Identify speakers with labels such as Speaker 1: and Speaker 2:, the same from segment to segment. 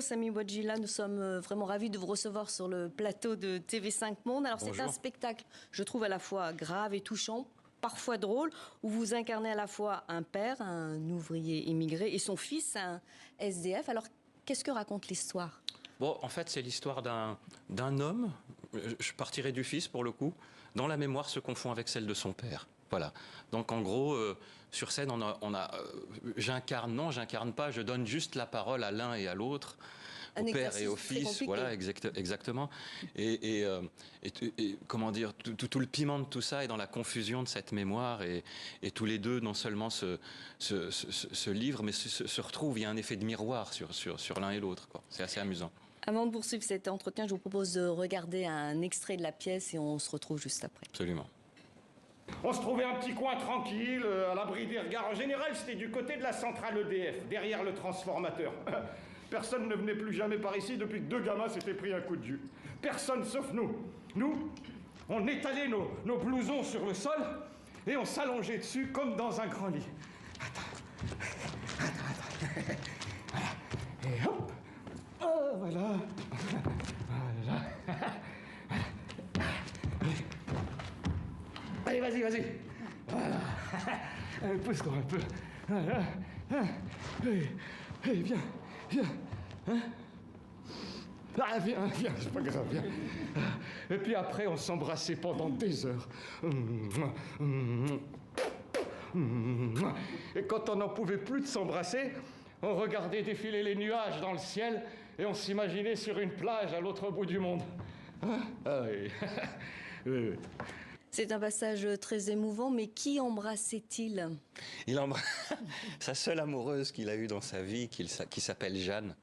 Speaker 1: Samy Bouadjila, nous sommes vraiment ravis de vous recevoir sur le plateau de TV5 Monde. Alors c'est un spectacle, je trouve, à la fois grave et touchant, parfois drôle, où vous incarnez à la fois un père, un ouvrier immigré, et son fils, un SDF. Alors qu'est-ce que raconte l'histoire ?
Speaker 2: Bon, en fait, c'est l'histoire d'un homme, je partirai du fils pour le coup, dont la mémoire se confond avec celle de son père. Voilà. Donc en gros, sur scène, j'incarne pas, je donne juste la parole à l'un et à l'autre, au père et au fils. Voilà, exactement. Et comment dire, tout le piment de tout ça est dans la confusion de cette mémoire, et tous les deux non seulement se livrent, mais se retrouvent. Il y a un effet de miroir sur l'un et l'autre. C'est assez amusant.
Speaker 1: Avant de poursuivre cet entretien, je vous propose de regarder un extrait de la pièce et on se retrouve juste après.
Speaker 2: Absolument.
Speaker 3: On se trouvait un petit coin tranquille, à l'abri des regards. En général, c'était du côté de la centrale EDF, derrière le transformateur. Personne ne venait plus jamais par ici depuis que deux gamins s'étaient pris un coup de jus. Personne sauf nous. Nous, on étalait nos blousons sur le sol et on s'allongeait dessus comme dans un grand lit. Attends. Voilà. Et hop. Oh, voilà. Voilà. Allez, vas-y. Voilà. Pousse-toi un peu. Voilà. Allez, viens. Hein? Ah, viens, c'est pas grave, viens. Et puis après, on s'embrassait pendant des heures. Et quand on n'en pouvait plus de s'embrasser, on regardait défiler les nuages dans le ciel et on s'imaginait sur une plage à l'autre bout du monde. Hein? Ah oui. Oui.
Speaker 1: C'est un passage très émouvant, mais qui embrassait-il ?
Speaker 2: Il embrasse sa seule amoureuse qu'il a eue dans sa vie, qui s'appelle Jeanne.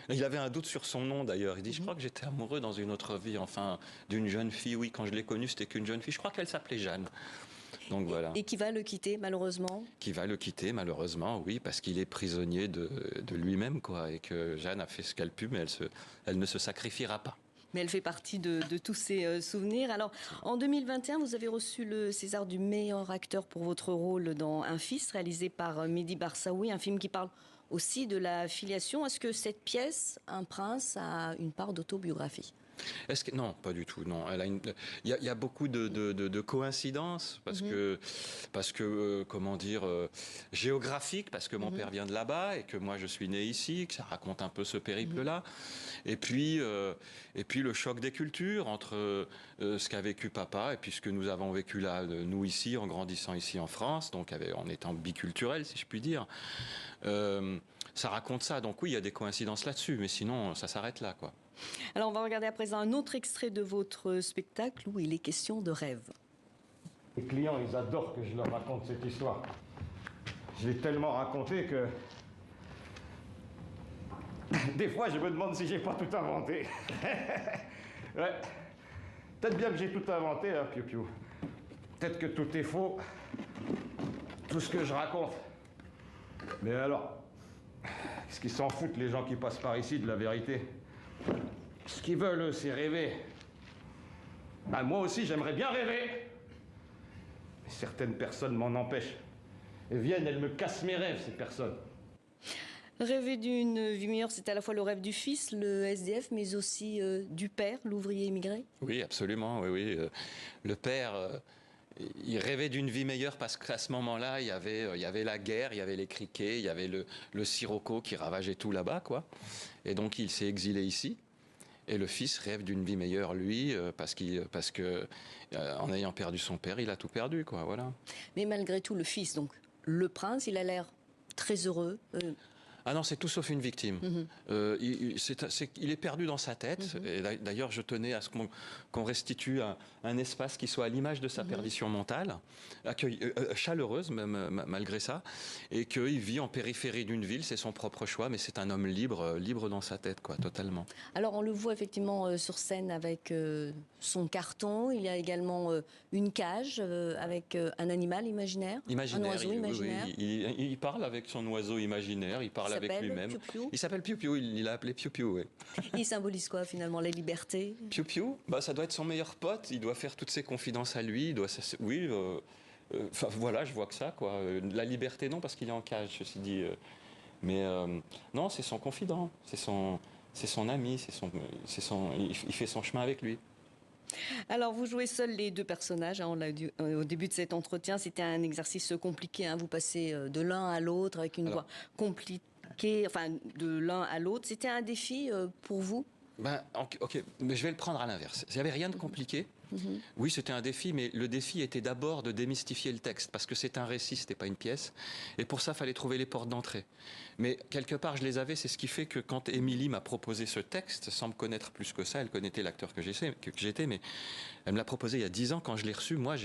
Speaker 2: Il avait un doute sur son nom d'ailleurs. Il dit, je crois que j'étais amoureux dans une autre vie, enfin, d'une jeune fille. Oui, quand je l'ai connue, c'était qu'une jeune fille. Je crois qu'elle s'appelait Jeanne. Donc voilà.
Speaker 1: Et qui va le quitter, malheureusement ?
Speaker 2: Qui va le quitter, malheureusement, oui, parce qu'il est prisonnier de lui-même, quoi. Et que Jeanne a fait ce qu'elle put, mais elle ne se sacrifiera pas.
Speaker 1: Mais elle fait partie de tous ces souvenirs. Alors, en 2021, vous avez reçu le César du meilleur acteur pour votre rôle dans Un fils, réalisé par Mehdi Barsaoui, un film qui parle aussi de la filiation. Est-ce que cette pièce, Un prince, a une part d'autobiographie ?
Speaker 2: Non, pas du tout. Non, il y a beaucoup de coïncidences parce que comment dire, géographique, parce que mon père vient de là-bas et que moi je suis né ici, que ça raconte un peu ce périple-là. Et puis le choc des cultures entre ce qu'a vécu papa et puis ce que nous avons vécu là, nous ici, en grandissant ici en France, donc en étant biculturel, si je puis dire. Ça raconte ça. Donc oui, il y a des coïncidences là-dessus, mais sinon ça s'arrête là, quoi.
Speaker 1: Alors on va regarder à présent un autre extrait de votre spectacle où il est question de rêve.
Speaker 3: Les clients, ils adorent que je leur raconte cette histoire. Je l'ai tellement raconté que... Des fois, je me demande si j'ai pas tout inventé. Ouais. Peut-être bien que j'ai tout inventé, hein, Piu-Piu. Peut-être que tout est faux. Tout ce que je raconte. Mais alors, est-ce qu'ils s'en foutent, les gens qui passent par ici, de la vérité ? Ce qu'ils veulent, eux, c'est rêver. Ben, moi aussi, j'aimerais bien rêver. Mais certaines personnes m'en empêchent. Elles viennent, elles me cassent mes rêves, ces personnes.
Speaker 1: Rêver d'une vie meilleure, c'est à la fois le rêve du fils, le SDF, mais aussi du père, l'ouvrier immigré ?
Speaker 2: Oui, absolument, oui. Le père... il rêvait d'une vie meilleure parce qu'à ce moment-là, il y avait la guerre, il y avait les criquets, il y avait le sirocco qui ravageait tout là-bas, quoi. Et donc, il s'est exilé ici. Et le fils rêve d'une vie meilleure, lui, parce que en ayant perdu son père, il a tout perdu, quoi, voilà.
Speaker 1: Mais malgré tout, le fils, donc, le prince, il a l'air très heureux.
Speaker 2: Ah non, c'est tout sauf une victime. Il est perdu dans sa tête. Et d'ailleurs, je tenais à ce qu'on restitue un espace qui soit à l'image de sa perdition mentale, chaleureuse même, malgré ça, et qu'il vit en périphérie d'une ville, c'est son propre choix, mais c'est un homme libre dans sa tête, quoi, totalement.
Speaker 1: Alors, on le voit effectivement sur scène avec son carton. Il y a également une cage avec un animal imaginaire, un oiseau imaginaire.
Speaker 2: Oui, il parle avec son oiseau imaginaire, il parle avec lui-même. Il s'appelle Piu-Piu, il l'a appelé Piu-Piu, oui.
Speaker 1: Il symbolise quoi finalement, la liberté ?
Speaker 2: Piu-Piu, ça doit être son meilleur pote, il doit faire toutes ses confidences à lui, voilà, je vois que ça, quoi. La liberté non, parce qu'il est en cage, ceci dit. Mais non, c'est son confident, c'est son ami, il fait son chemin avec lui.
Speaker 1: Alors, vous jouez seuls les deux personnages, hein, on l'a dit au début de cet entretien. C'était un exercice compliqué, hein, vous passez de l'un à l'autre avec une voix compliquée, enfin de l'un à l'autre. C'était un défi pour vous?
Speaker 2: Ben, ok, mais je vais le prendre à l'inverse. Il n'y avait rien de compliqué. Oui, c'était un défi, mais le défi était d'abord de démystifier le texte, parce que c'est un récit, c'était pas une pièce. Et pour ça, il fallait trouver les portes d'entrée. Mais quelque part, je les avais, c'est ce qui fait que quand Émilie m'a proposé ce texte, sans me connaître plus que ça, elle connaissait l'acteur que j'étais, mais elle me l'a proposé il y a 10 ans. Quand je l'ai reçu, moi,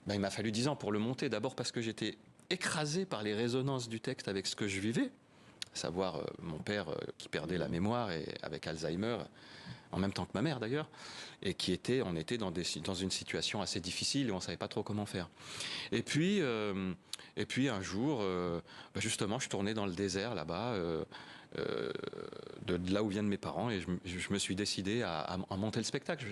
Speaker 2: il m'a fallu 10 ans pour le monter. D'abord parce que j'étais écrasé par les résonances du texte avec ce que je vivais. À savoir mon père qui perdait la mémoire et avec Alzheimer, en même temps que ma mère d'ailleurs, et on était dans une situation assez difficile et on ne savait pas trop comment faire. Et puis un jour, justement, je tournais dans le désert là-bas, de là où viennent mes parents, et je me suis décidé à monter le spectacle.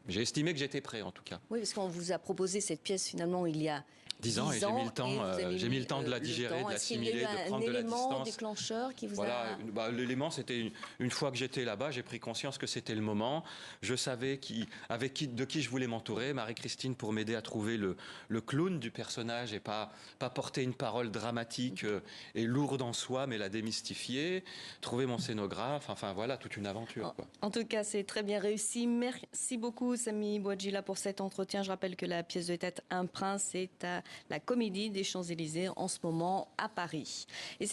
Speaker 2: J'ai estimé que j'étais prêt en tout cas.
Speaker 1: Oui, parce qu'on vous a proposé cette pièce finalement il y a
Speaker 2: 10 ans, et j'ai mis le temps de la digérer, de l'assimiler, de prendre de la distance.
Speaker 1: Un élément déclencheur qui vous a...
Speaker 2: L'élément, c'était une fois que j'étais là-bas, j'ai pris conscience que c'était le moment. Je savais de qui je voulais m'entourer, Marie-Christine, pour m'aider à trouver le clown du personnage et pas porter une parole dramatique et lourde en soi, mais la démystifier. Trouver mon scénographe, enfin voilà, toute une aventure, quoi.
Speaker 1: En tout cas, c'est très bien réussi. Merci beaucoup, Samy Bouadjila, pour cet entretien. Je rappelle que la pièce de théâtre Un Prince est à la Comédie des Champs-Élysées en ce moment à Paris.